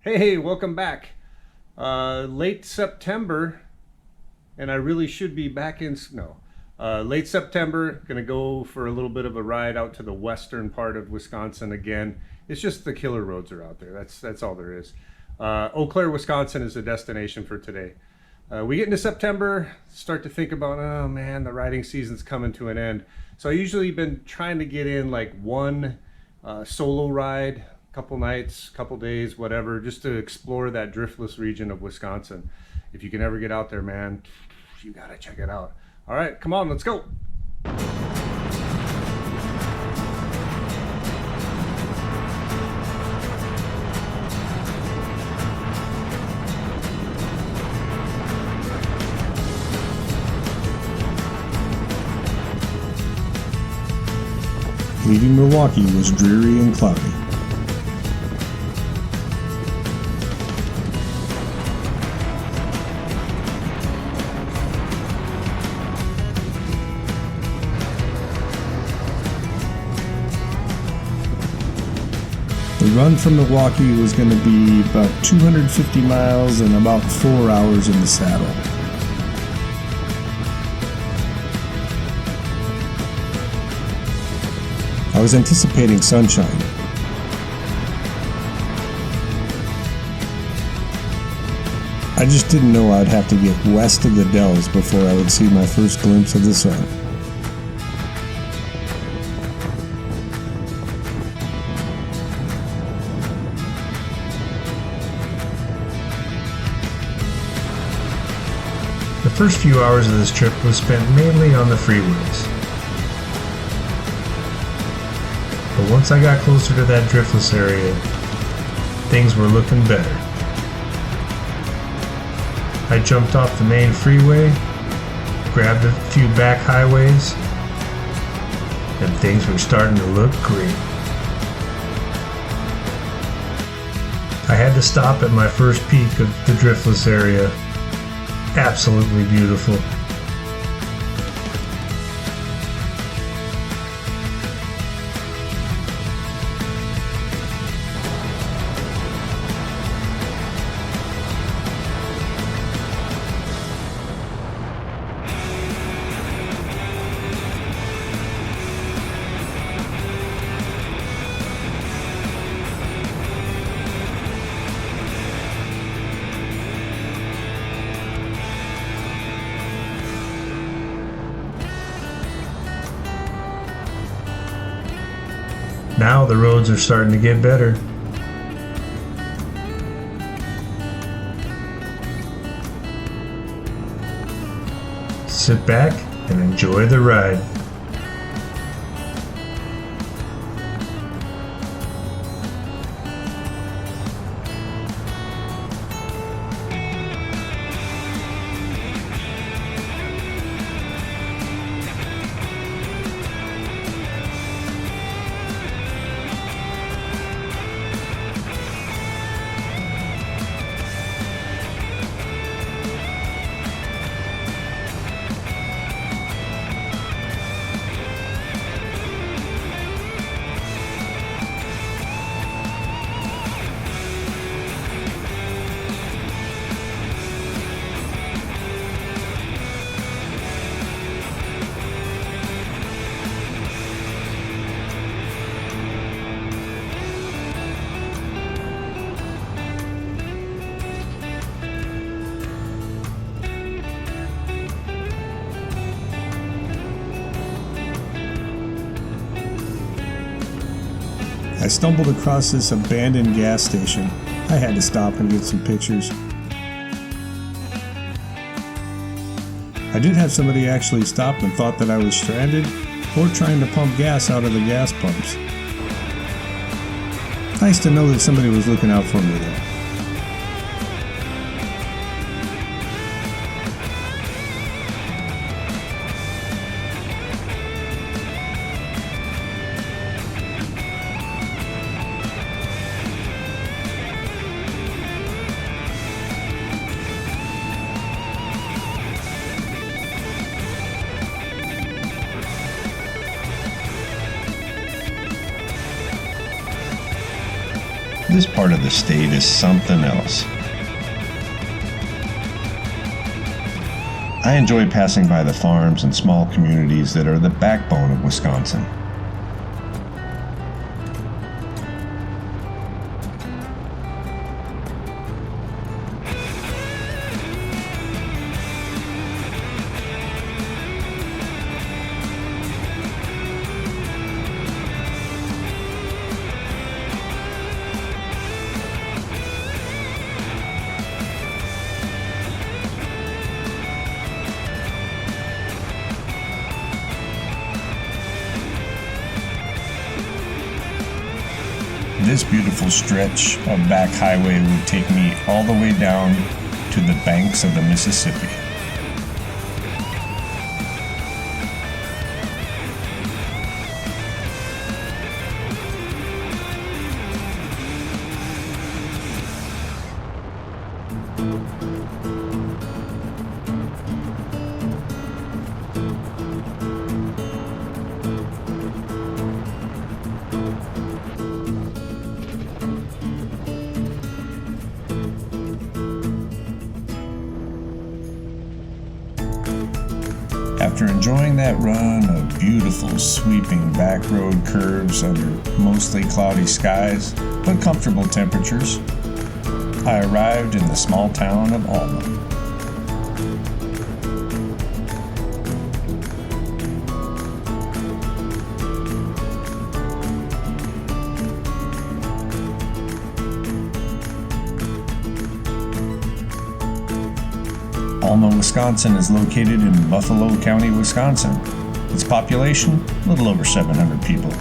Hey, welcome back. Late September, and I really should be back in snow. Late September, gonna go for a little bit of a ride out to the western part of Wisconsin again. It's just the killer roads are out there. That's all there is. Eau Claire, Wisconsin is the destination for today. We get into September, start to think about, oh man, the riding season's coming to an end. So I usually been trying to get in like one solo ride, couple nights, couple days, whatever, just to explore that driftless region of Wisconsin. If you can ever get out there, man, you gotta check it out. All right, come on, let's go. Leaving Milwaukee was dreary and cloudy. The run from Milwaukee was going to be about 250 miles and about 4 hours in the saddle. I was anticipating sunshine. I just didn't know I'd have to get west of the Dells before I would see my first glimpse of the sun. The first few hours of this trip was spent mainly on the freeways. But once I got closer to that driftless area, things were looking better. I jumped off the main freeway, grabbed a few back highways, and things were starting to look great. I had to stop at my first peak of the driftless area. Absolutely beautiful. Now the roads are starting to get better. Sit back and enjoy the ride. I stumbled across this abandoned gas station. I had to stop and get some pictures. I did have somebody actually stop and thought that I was stranded or trying to pump gas out of the gas pumps. Nice to know that somebody was looking out for me though. This part of the state is something else. I enjoy passing by the farms and small communities that are the backbone of Wisconsin. This beautiful stretch of back highway would take me all the way down to the banks of the Mississippi. After enjoying that run of beautiful sweeping back road curves under mostly cloudy skies but comfortable temperatures, I arrived in the small town of Alma. Alma, Wisconsin is located in Buffalo County, Wisconsin. Its population, a little over 700 people.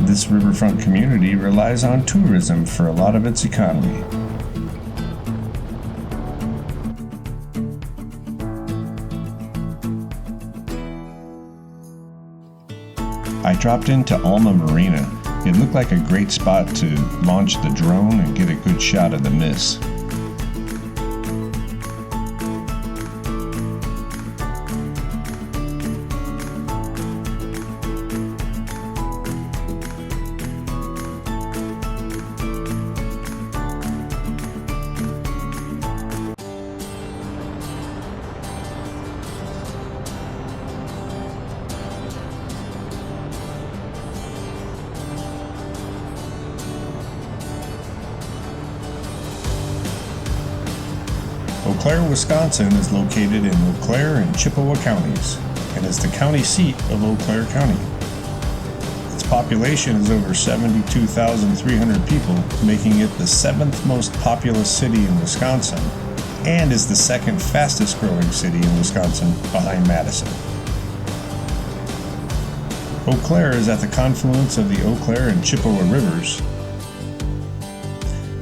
This riverfront community relies on tourism for a lot of its economy. I dropped into Alma Marina. It looked like a great spot to launch the drone and get a good shot of the miss. Eau Claire, Wisconsin is located in Eau Claire and Chippewa counties and is the county seat of Eau Claire County. Its population is over 72,300 people, making it the 7th most populous city in Wisconsin and is the 2nd fastest growing city in Wisconsin behind Madison. Eau Claire is at the confluence of the Eau Claire and Chippewa rivers.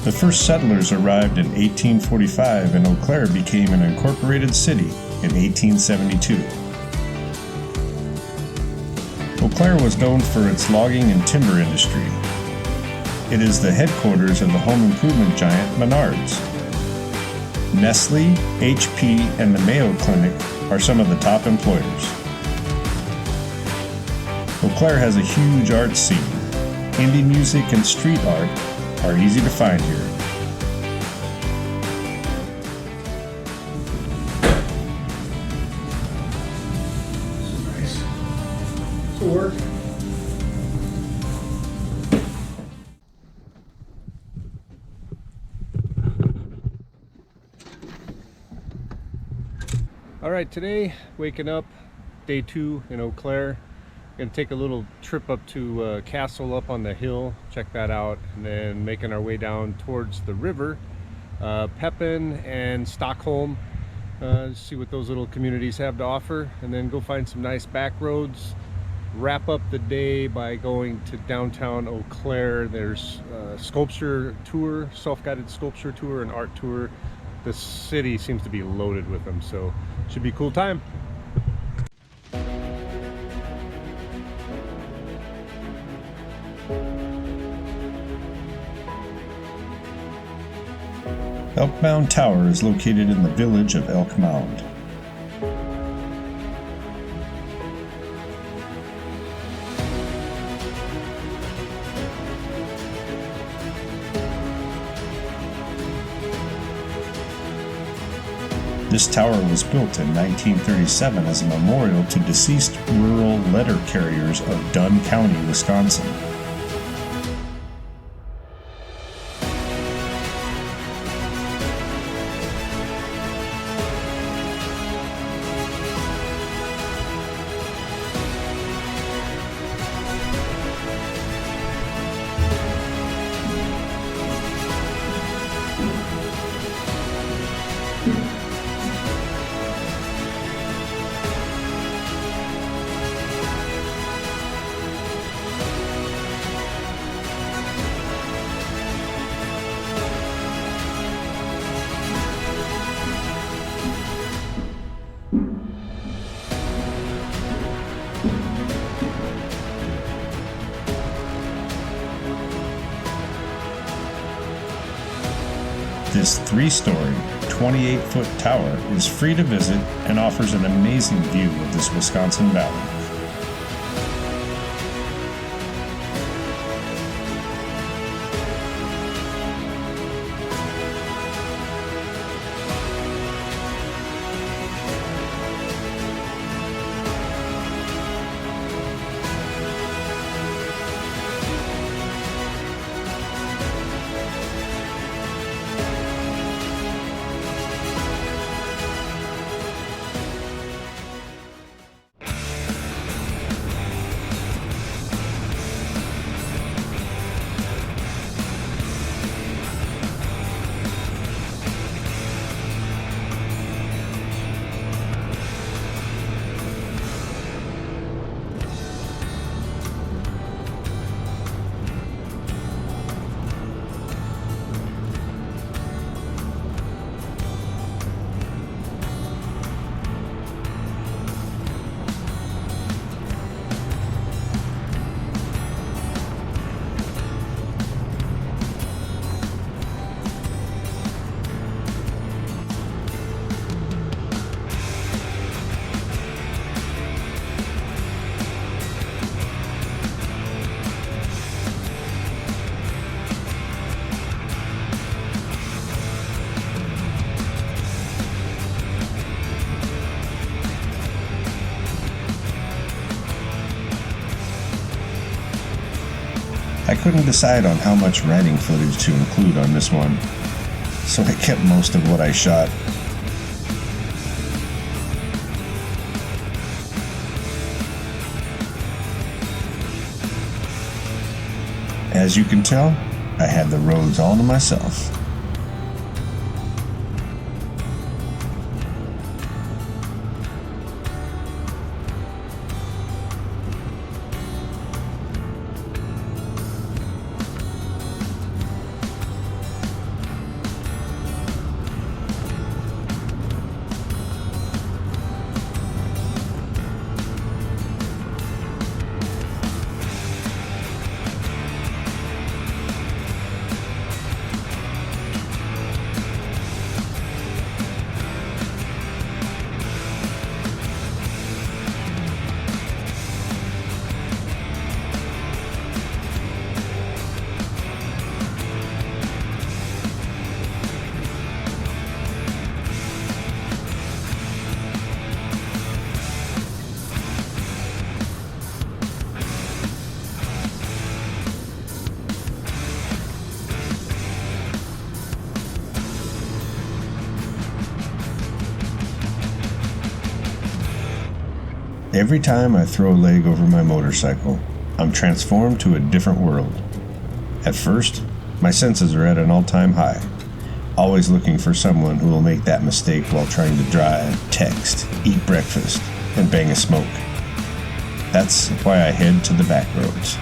The first settlers arrived in 1845 and Eau Claire became an incorporated city in 1872. Eau Claire was known for its logging and timber industry. It is the headquarters of the home improvement giant Menards. Nestle, HP, and the Mayo Clinic are some of the top employers. Eau Claire has a huge art scene. Indie music and street art are easy to find here. Nice. This will work. All right, today, waking up, day 2 in Eau Claire. Gonna take a little trip up to Castle up on the hill, check that out, and then making our way down towards the river, Pepin and Stockholm, see what those little communities have to offer, and then go find some nice back roads. Wrap up the day by going to downtown Eau Claire. There's a sculpture tour, self-guided sculpture tour and art tour. The city seems to be loaded with them, so should be a cool time. Elk Mound Tower is located in the village of Elk Mound. This tower was built in 1937 as a memorial to deceased rural letter carriers of Dunn County, Wisconsin. This 3-story, 28-foot tower is free to visit and offers an amazing view of this Wisconsin valley. I couldn't decide on how much riding footage to include on this one, so I kept most of what I shot. As you can tell, I had the roads all to myself. Every time I throw a leg over my motorcycle, I'm transformed to a different world. At first, my senses are at an all-time high, always looking for someone who will make that mistake while trying to drive, text, eat breakfast, and bang a smoke. That's why I head to the back roads.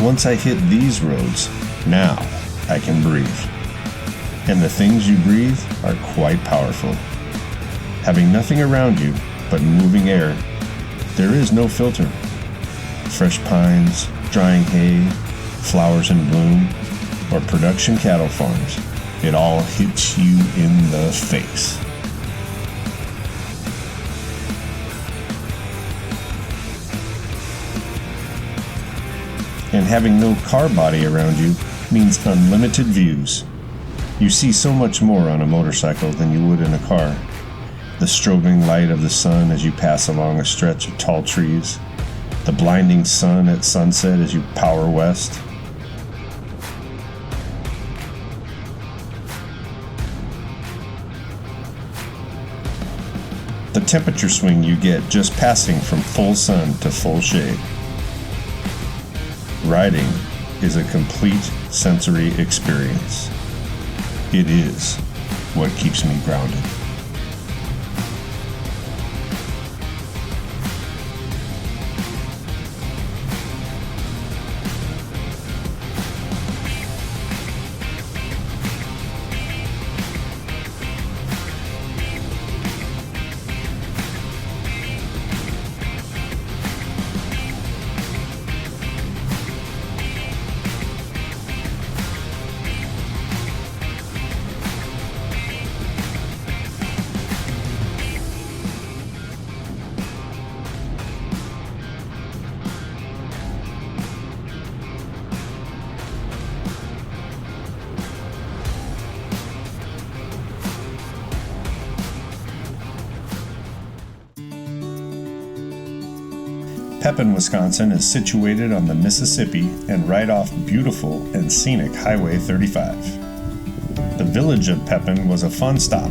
Once I hit these roads, now I can breathe. And the things you breathe are quite powerful. Having nothing around you but moving air, there is no filter. Fresh pines, drying hay, flowers in bloom, or production cattle farms, it all hits you in the face. And having no car body around you means unlimited views. You see so much more on a motorcycle than you would in a car. The strobing light of the sun as you pass along a stretch of tall trees, the blinding sun at sunset as you power west. The temperature swing you get just passing from full sun to full shade. Riding is a complete sensory experience. It is what keeps me grounded. Pepin, Wisconsin is situated on the Mississippi and right off beautiful and scenic Highway 35. The village of Pepin was a fun stop.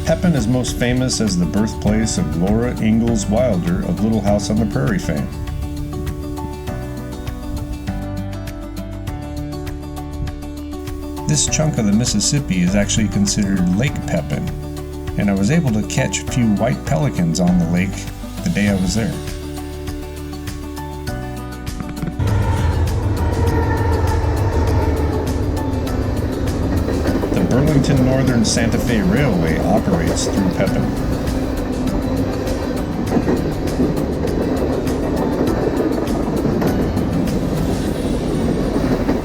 Pepin is most famous as the birthplace of Laura Ingalls Wilder of Little House on the Prairie fame. This chunk of the Mississippi is actually considered Lake Pepin, and I was able to catch a few white pelicans on the lake the day I was there. The Burlington Northern Santa Fe Railway operates through Pepin.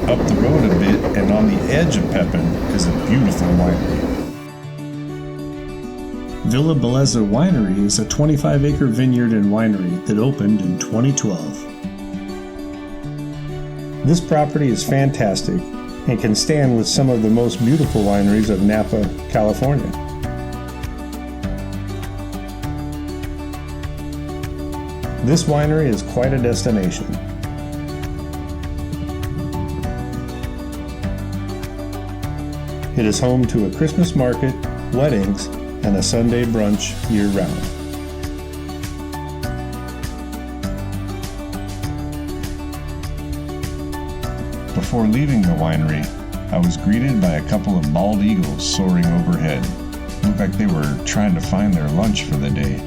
Up the road a bit and on the edge of Pepin is a beautiful winery. Villa Bellezza Winery is a 25-acre vineyard and winery that opened in 2012. This property is fantastic and can stand with some of the most beautiful wineries of Napa, California. This winery is quite a destination. It is home to a Christmas market, weddings, and a Sunday brunch year-round. Before leaving the winery, I was greeted by a couple of bald eagles soaring overhead. Looked like they were trying to find their lunch for the day.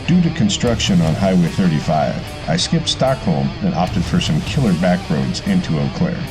Due to construction on Highway 35, I skipped Stockholm and opted for some killer back roads into Eau Claire.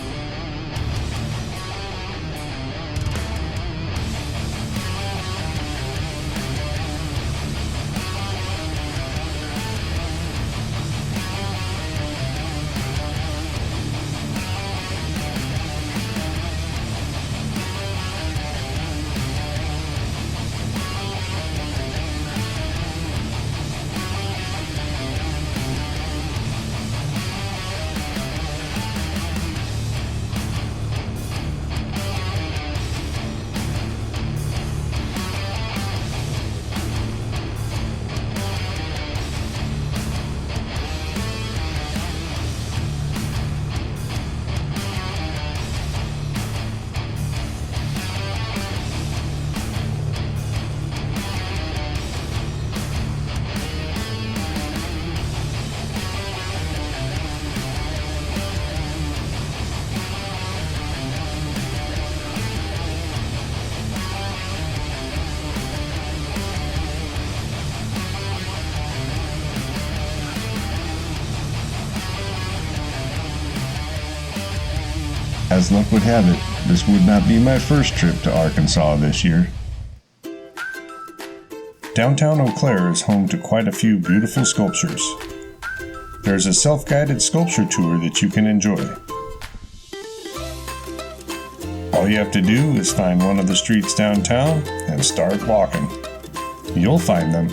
As luck would have it, this would not be my first trip to Arkansas this year. Downtown Eau Claire is home to quite a few beautiful sculptures. There's a self-guided sculpture tour that you can enjoy. All you have to do is find one of the streets downtown and start walking. You'll find them.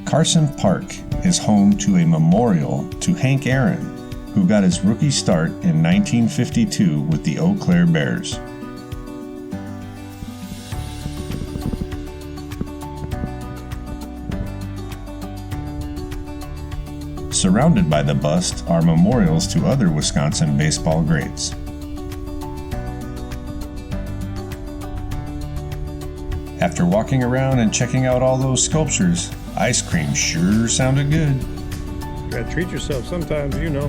Carson Park is home to a memorial to Hank Aaron, who got his rookie start in 1952 with the Eau Claire Bears. Surrounded by the bust are memorials to other Wisconsin baseball greats. After walking around and checking out all those sculptures, ice cream sure sounded good. You gotta treat yourself sometimes, you know.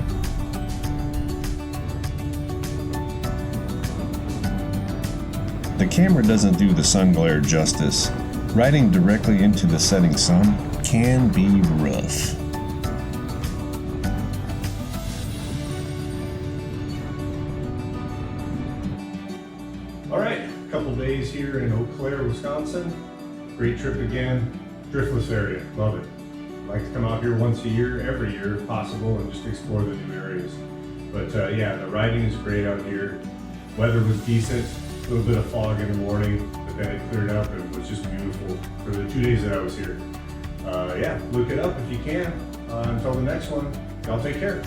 The camera doesn't do the sun glare justice. Riding directly into the setting sun can be rough. All right, a couple days here in Eau Claire, Wisconsin. Great trip again. Driftless area, love it. Like to come out here once a year, every year if possible, and just explore the new areas. But yeah, the riding is great out here. Weather was decent, a little bit of fog in the morning, but then it cleared up and it was just beautiful for the 2 days that I was here. Yeah, look it up if you can. Until the next one, y'all take care.